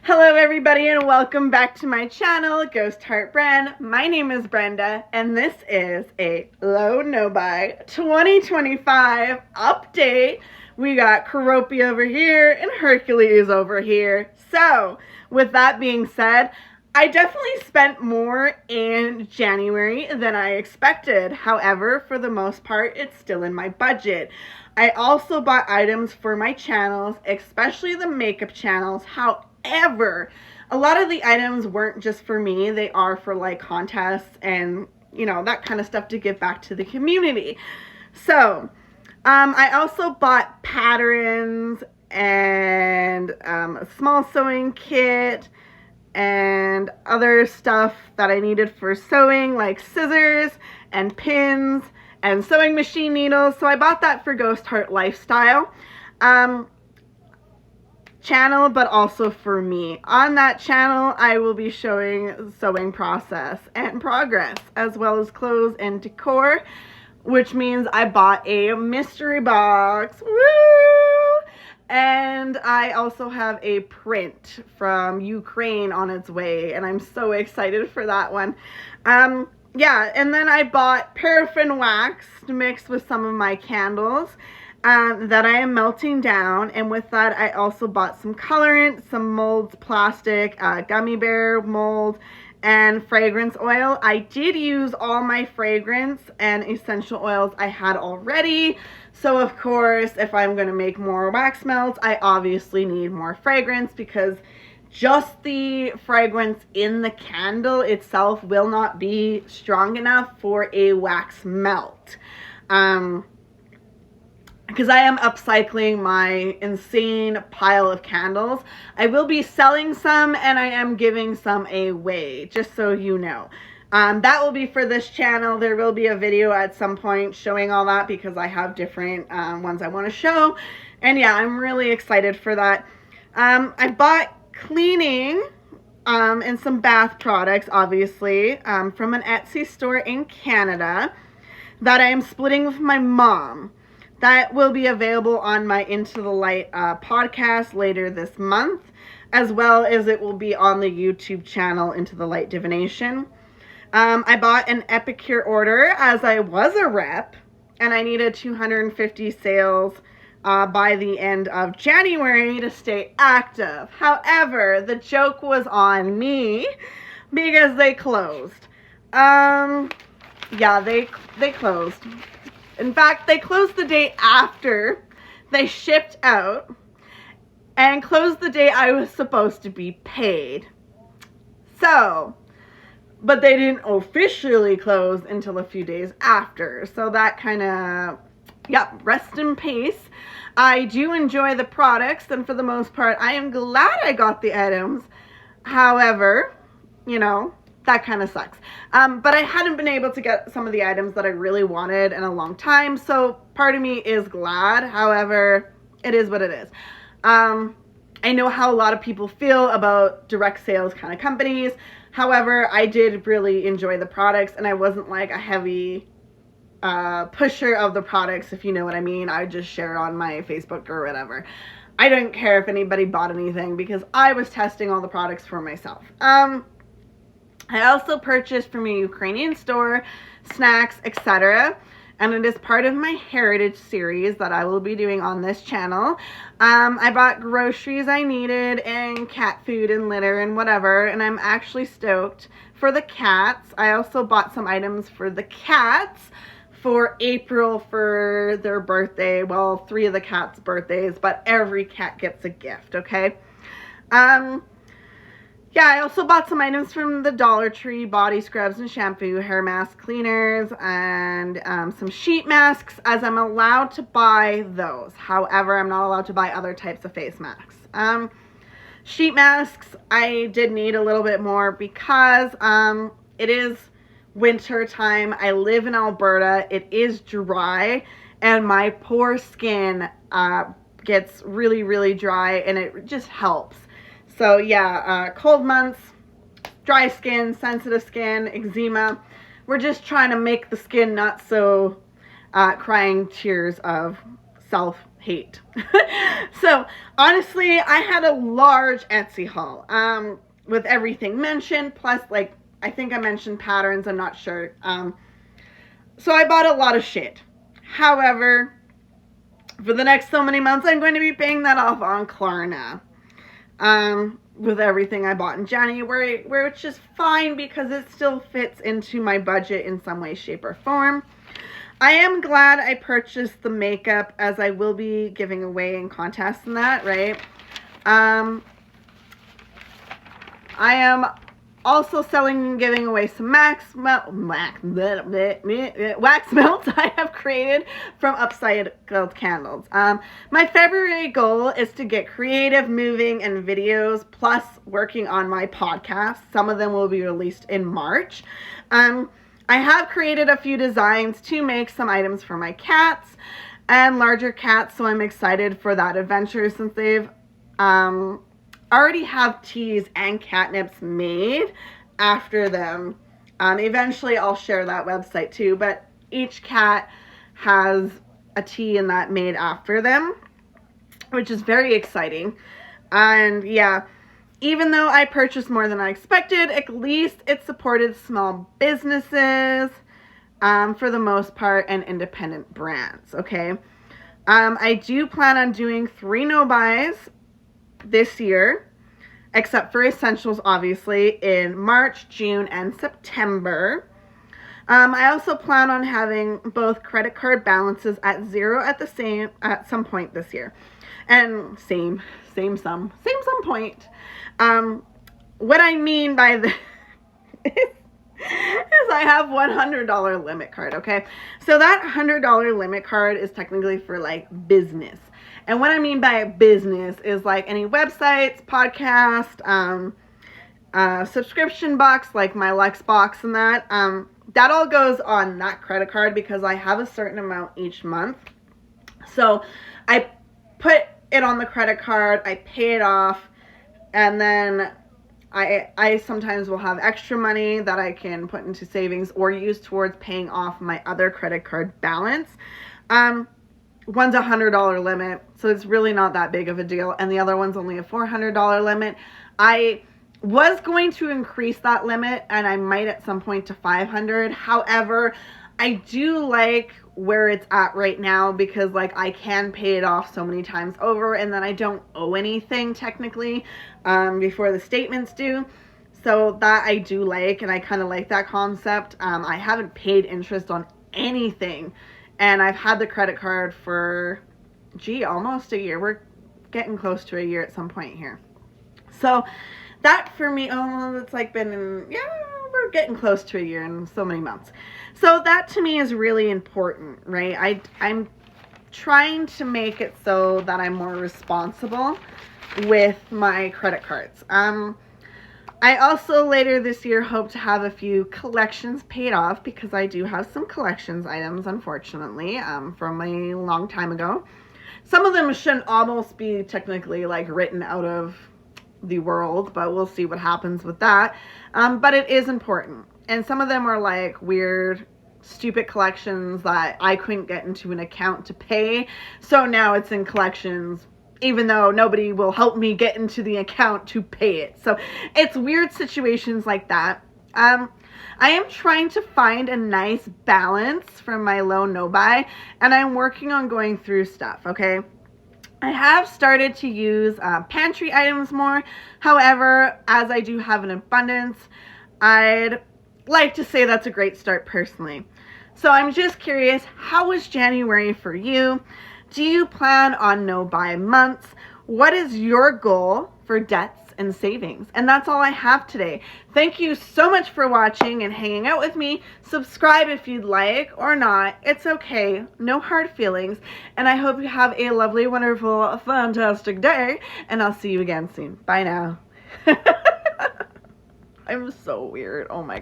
Hello everybody and welcome back to my channel, Ghost Heart Bren. My name is Brenda and this is a Low No Buy 2025 update. We got Keroppi over here and Hercules over here. So with that being said, I definitely spent more in January than I expected. However, for the most part, it's still in my budget. I also bought items for my channels, especially the makeup channels. However, a lot of the items weren't just for me. They are for like contests and, you know, that kind of stuff to give back to the community. So, I also bought patterns and a small sewing kit and other stuff that I needed for sewing, like scissors and pins and sewing machine needles. So I bought that for Ghost Heart Lifestyle channel, but also for me. On that channel, I will be showing sewing process and progress, as well as clothes and decor, which means I bought a mystery box. Woo! And I also have a print from Ukraine on its way, and I'm so excited for that one. Yeah, and then I bought paraffin wax mixed with some of my candles that I am melting down, and with that I also bought some colorant, some molds, plastic, gummy bear mold, and fragrance oil. I did use all my fragrance and essential oils I had already. So of course, if I'm going to make more wax melts, I obviously need more fragrance, because just the fragrance in the candle itself will not be strong enough for a wax melt. Because I am upcycling my insane pile of candles. I will be selling some and I am giving some away, just so you know. That will be for this channel. There will be a video at some point showing all that, because I have different ones I want to show. And yeah, I'm really excited for that. I bought cleaning and some bath products, obviously, from an Etsy store in Canada that I am splitting with my mom. That will be available on my Into the Light podcast later this month, as well as it will be on the YouTube channel Into the Light Divination. I bought an Epicure order, as I was a rep, and I needed 250 sales by the end of January to stay active. However, the joke was on me because they closed. Yeah, they closed. In fact, they closed the day after they shipped out and closed the day I was supposed to be paid. So, but they didn't officially close until a few days after. So that kind of, yep, rest in peace. I do enjoy the products, and for the most part, I am glad I got the items. However, you know, that kind of sucks. But I hadn't been able to get some of the items that I really wanted in a long time, so part of me is glad. However, it is what it is. I know how a lot of people feel about direct sales kind of companies. However, I did really enjoy the products, and I wasn't like a heavy pusher of the products, if you know what I mean. I would just share it on my Facebook or whatever. I didn't care if anybody bought anything, because I was testing all the products for myself. I also purchased from a Ukrainian store snacks, etc. And it is part of my heritage series that I will be doing on this channel. I bought groceries I needed and cat food and litter and whatever. And I'm actually stoked for the cats. I also bought some items for the cats for April for their birthday. Well, 3 of the cats' birthdays, but every cat gets a gift, okay? Yeah, I also bought some items from the Dollar Tree, body scrubs and shampoo, hair mask cleaners, and some sheet masks, as I'm allowed to buy those. However, I'm not allowed to buy other types of face masks. Sheet masks, I did need a little bit more because it is winter time. I live in Alberta. It is dry, and my poor skin gets really, really dry, and it just helps. So yeah, cold months, dry skin, sensitive skin, eczema. We're just trying to make the skin not so crying tears of self hate. So honestly, I had a large Etsy haul with everything mentioned, plus like I think I mentioned patterns, I'm not sure. So I bought a lot of shit. However, for the next so many months, I'm going to be paying that off on Klarna. With everything I bought in January, which is fine because it still fits into my budget in some way, shape, or form. I am glad I purchased the makeup, as I will be giving away in contests and that, right? I am also selling and giving away some wax melts I have created from upcycled candles. My February goal is to get creative, moving, and videos, plus working on my podcast. Some of them will be released in March. I have created a few designs to make some items for my cats and larger cats, so I'm excited for that adventure since they've already have teas and catnips made after them. Eventually I'll share that website too, but each cat has a tea and that made after them, which is very exciting. And yeah, even though I purchased more than I expected, at least it supported small businesses for the most part, and independent brands. Okay, I do plan on doing 3 no-buys this year, except for essentials, obviously, in March, June, and September. I also plan on having both credit card balances at 0 at some point this year, and same some point. What I mean by this is I have $100 limit card. Okay, so that $100 limit card is technically for like business. And what I mean by business is like any websites, podcast, subscription box, like my Lex box and that. That all goes on that credit card because I have a certain amount each month. So I put it on the credit card, I pay it off, and then I sometimes will have extra money that I can put into savings or use towards paying off my other credit card balance. One's a $100 limit, so it's really not that big of a deal, and the other one's only a $400 limit. I was going to increase that limit, and I might at some point to $500. However, I do like where it's at right now because like I can pay it off so many times over, and then I don't owe anything technically before the statements due. So that I do like, and I kind of like that concept. I haven't paid interest on anything, and I've had the credit card for, almost a year. We're getting close to a year at some point here. So that for me, it's like been, we're getting close to a year in so many months. So that to me is really important, right? I'm trying to make it so that I'm more responsible with my credit cards. I also later this year hope to have a few collections paid off because I do have some collections items, unfortunately, from a long time ago. Some of them shouldn't almost be technically like written out of the world, but we'll see what happens with that. But it is important. And some of them are like weird, stupid collections that I couldn't get into an account to pay. So now it's in collections, even though nobody will help me get into the account to pay it. So it's weird situations like that. I am trying to find a nice balance for my low no-buy, and I'm working on going through stuff, okay? I have started to use pantry items more. However, as I do have an abundance, I'd like to say that's a great start personally. So I'm just curious, how was January for you? Do you plan on no-buy months? What is your goal for debts and savings? And that's all I have today. Thank you so much for watching and hanging out with me. Subscribe if you'd like or not. It's okay. No hard feelings. And I hope you have a lovely, wonderful, fantastic day. And I'll see you again soon. Bye now. I'm so weird. Oh my God.